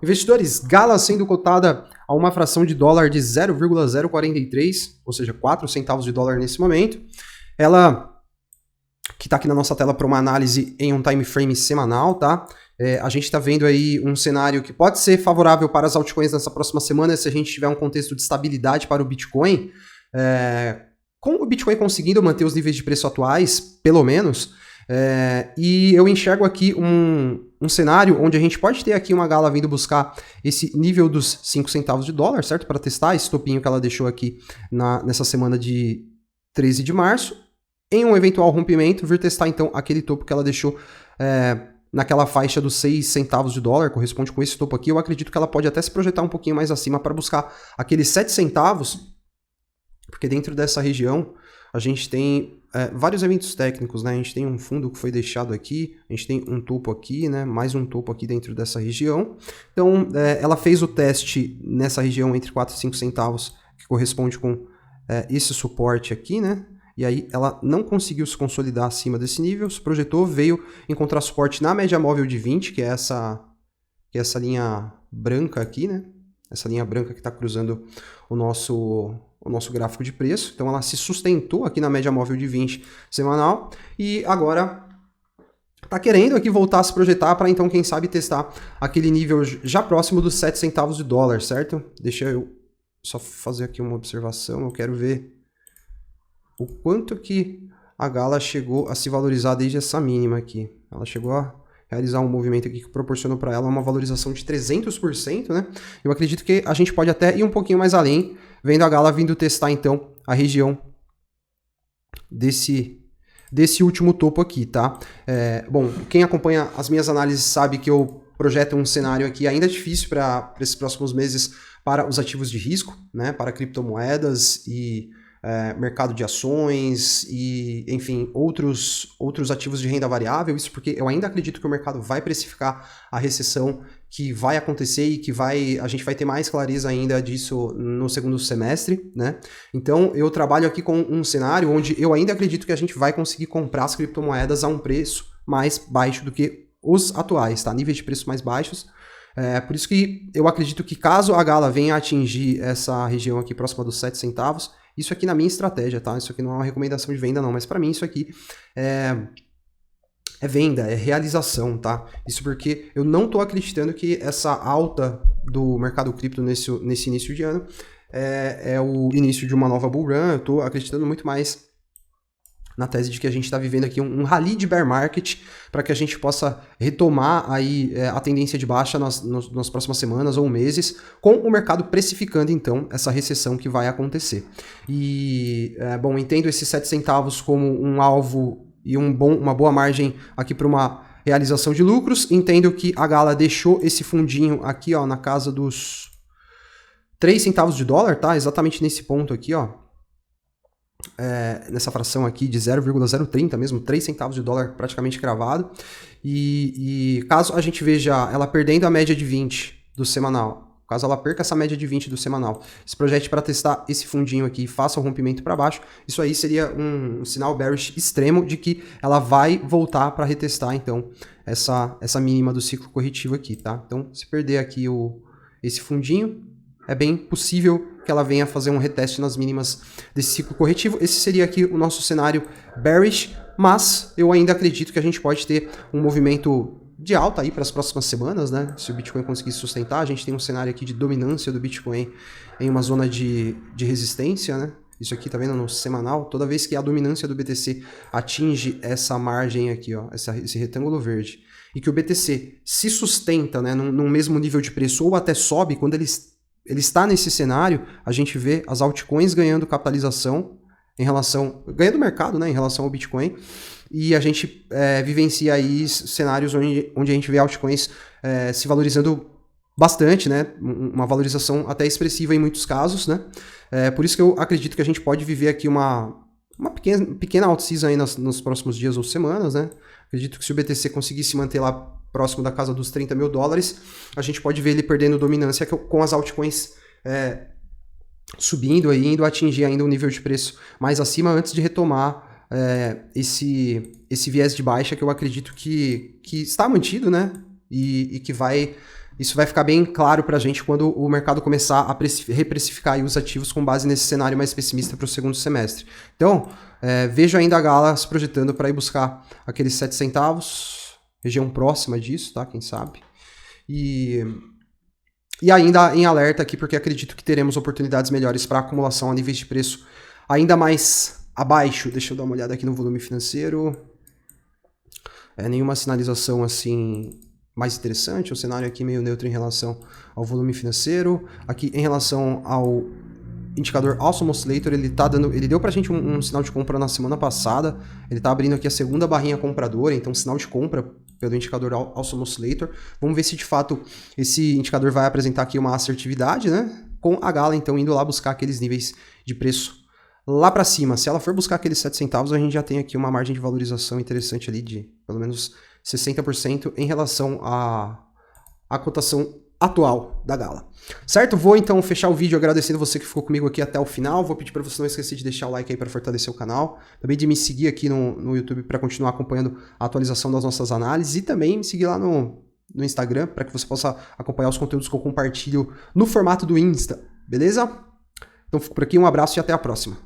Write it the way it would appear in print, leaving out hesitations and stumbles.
Investidores, Gala sendo cotada a uma fração de dólar de 0,043, ou seja, 4 centavos de dólar nesse momento. Ela, que está aqui na nossa tela para uma análise em um time frame semanal, tá? A gente está vendo aí um cenário que pode ser favorável para as altcoins nessa próxima semana se a gente tiver um contexto de estabilidade para o Bitcoin. Com o Bitcoin conseguindo manter os níveis de preço atuais, pelo menos, e eu enxergo aqui um cenário onde a gente pode ter aqui uma Gala vindo buscar esse nível dos 5 centavos de dólar, certo? Para testar esse topinho que ela deixou aqui nessa semana de 13 de março. Em um eventual rompimento, vir testar então aquele topo que ela deixou naquela faixa dos 6 centavos de dólar, corresponde com esse topo aqui. Eu acredito que ela pode até se projetar um pouquinho mais acima para buscar aqueles 7 centavos, porque dentro dessa região a gente tem vários eventos técnicos, né? A gente tem um fundo que foi deixado aqui, a gente tem um topo aqui, né? Mais um topo aqui dentro dessa região. Então, ela fez o teste nessa região entre 4 e 5 centavos, que corresponde com esse suporte aqui, né? E aí ela não conseguiu se consolidar acima desse nível, se projetou, veio encontrar suporte na média móvel de 20, que é essa linha branca aqui, né? Essa linha branca que está cruzando o nosso gráfico de preço. Então ela se sustentou aqui na média móvel de 20 semanal e agora está querendo aqui voltar a se projetar para então, quem sabe, testar aquele nível já próximo dos 7 centavos de dólar, certo? Deixa eu só fazer aqui uma observação, eu quero ver o quanto que a Gala chegou a se valorizar desde essa mínima aqui. Ela chegou a realizar um movimento aqui que proporcionou para ela uma valorização de 300%, né? Eu acredito que a gente pode até ir um pouquinho mais além, vendo a Gala vindo testar, então, a região desse último topo aqui, tá? Bom, quem acompanha as minhas análises sabe que eu projeto um cenário aqui ainda difícil para esses próximos meses para os ativos de risco, né? Para criptomoedas e mercado de ações e, enfim, outros ativos de renda variável. Isso porque eu ainda acredito que o mercado vai precificar a recessão que vai acontecer e que a gente vai ter mais clareza ainda disso no segundo semestre, né? Então, eu trabalho aqui com um cenário onde eu ainda acredito que a gente vai conseguir comprar as criptomoedas a um preço mais baixo do que os atuais, tá? Níveis de preço mais baixos. Por isso que eu acredito que caso a Gala venha a atingir essa região aqui próxima dos 7 centavos, isso aqui na minha estratégia, tá? Isso aqui não é uma recomendação de venda não, mas para mim isso aqui é venda, é realização, tá? Isso porque eu não tô acreditando que essa alta do mercado cripto nesse início de ano é o início de uma nova bull run. Eu tô acreditando muito mais na tese de que a gente está vivendo aqui um rally de bear market para que a gente possa retomar aí a tendência de baixa nas próximas semanas ou meses, com o mercado precificando então essa recessão que vai acontecer. E, bom, entendo esses 7 centavos como um alvo e uma boa margem aqui para uma realização de lucros. Entendo que a Gala deixou esse fundinho aqui, ó, na casa dos 3 centavos de dólar, tá? Exatamente nesse ponto aqui, ó. Nessa fração aqui de 0,030 mesmo, 3 centavos de dólar praticamente cravado. E caso a gente veja ela perdendo a média de 20 do semanal, caso ela perca essa média de 20 do semanal, se projete para testar esse fundinho aqui e faça o rompimento para baixo, isso aí seria um sinal bearish extremo de que ela vai voltar para retestar então essa mínima do ciclo corretivo aqui, tá? Então, se perder aqui esse fundinho, é bem possível que ela venha fazer um reteste nas mínimas desse ciclo corretivo. Esse seria aqui o nosso cenário bearish, mas eu ainda acredito que a gente pode ter um movimento de alta aí para as próximas semanas, né? Se o Bitcoin conseguir sustentar, a gente tem um cenário aqui de dominância do Bitcoin em uma zona de resistência, né? Isso aqui tá vendo no semanal, toda vez que a dominância do BTC atinge essa margem aqui, ó, esse retângulo verde, e que o BTC se sustenta, né, num mesmo nível de preço ou até sobe, quando ele está nesse cenário, a gente vê as altcoins ganhando capitalização ganhando mercado, né, em relação ao Bitcoin, e a gente vivencia aí cenários onde a gente vê altcoins se valorizando bastante, né, uma valorização até expressiva em muitos casos, né, por isso que eu acredito que a gente pode viver aqui uma pequena alt-season aí nos próximos dias ou semanas, né. Acredito que se o BTC conseguir se manter lá próximo da casa dos 30 mil dólares, a gente pode ver ele perdendo dominância com as altcoins subindo aí, indo atingir ainda um nível de preço mais acima antes de retomar esse viés de baixa que eu acredito que está mantido, né? E que vai isso vai ficar bem claro para a gente quando o mercado começar a reprecificar aí os ativos com base nesse cenário mais pessimista para o segundo semestre. Então, vejo ainda a Gala se projetando para ir buscar aqueles 7 centavos, região próxima disso, tá? Quem sabe? E ainda em alerta aqui, porque acredito que teremos oportunidades melhores para acumulação a níveis de preço ainda mais abaixo. Deixa eu dar uma olhada aqui no volume financeiro. Nenhuma sinalização assim mais interessante, o cenário aqui meio neutro em relação ao volume financeiro. Aqui em relação ao indicador Awesome Oscillator, ele deu pra gente um sinal de compra na semana passada, ele tá abrindo aqui a segunda barrinha compradora, então sinal de compra pelo indicador Awesome Oscillator. Vamos ver se de fato esse indicador vai apresentar aqui uma assertividade, né? Com a Gala então indo lá buscar aqueles níveis de preço lá para cima. Se ela for buscar aqueles 7 centavos, a gente já tem aqui uma margem de valorização interessante ali de pelo menos 60% em relação à cotação atual da Gala. Certo? Vou então fechar o vídeo agradecendo você que ficou comigo aqui até o final. Vou pedir para você não esquecer de deixar o like aí para fortalecer o canal. Também de me seguir aqui no YouTube para continuar acompanhando a atualização das nossas análises. E também me seguir lá no Instagram para que você possa acompanhar os conteúdos que eu compartilho no formato do Insta. Beleza? Então fico por aqui, um abraço e até a próxima.